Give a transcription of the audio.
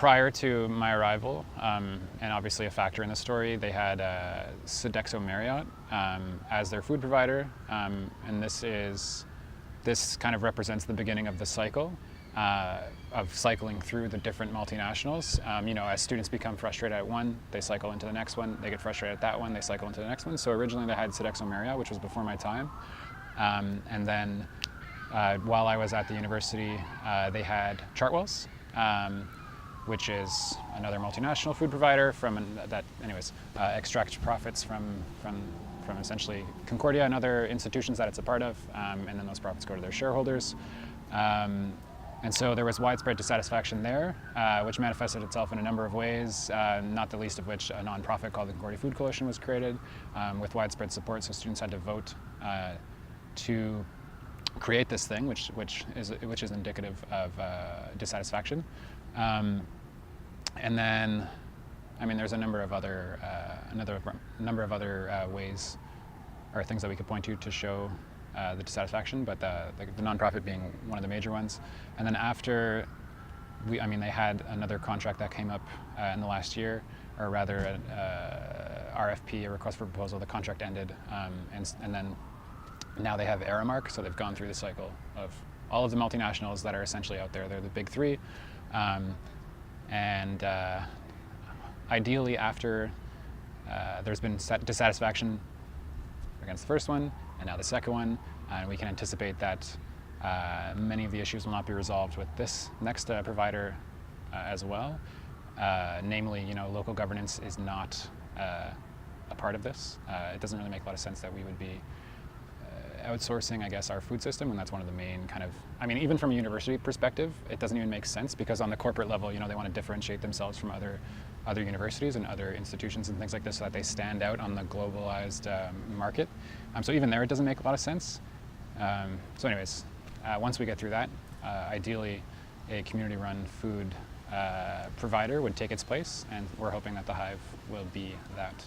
prior to my arrival, and obviously a factor in the story, they had Sodhexo-Marriot as their food provider, and this kind of represents the beginning of the cycle of cycling through the different multinationals. As students become frustrated at one, they cycle into the next one. They get frustrated at that one, they cycle into the next one. So originally they had Sodhexo-Marriot, which was before my time, and then while I was at the university, they had Chartwell's, which is another multinational food provider that extracts profits from essentially Concordia and other institutions that it's a part of, and then those profits go to their shareholders. And so there was widespread dissatisfaction there, which manifested itself in a number of ways, not the least of which a nonprofit called the Concordia Food Coalition was created with widespread support. So students had to vote to create this thing, which is indicative of dissatisfaction. And then, there's a number of other ways or things that we could point to show the dissatisfaction, but the nonprofit being one of the major ones. And then after, they had another contract that came up in the last year, or rather an RFP, a request for proposal. The contract ended, and then now they have Aramark, so they've gone through the cycle of all of the multinationals that are essentially out there. They're the big three. Ideally, after there's been dissatisfaction against the first one, and now the second one, and we can anticipate that many of the issues will not be resolved with this next provider as well. Namely, local governance is not a part of this. It doesn't really make a lot of sense that we would be outsourcing, I guess, our food system, and that's one of the main even from a university perspective, it doesn't even make sense, because on the corporate level, they want to differentiate themselves from other universities and other institutions and things like this, so that they stand out on the globalized market. So even there, it doesn't make a lot of sense. So anyways, once we get through that, ideally, a community-run food provider would take its place, and we're hoping that the Hive will be that.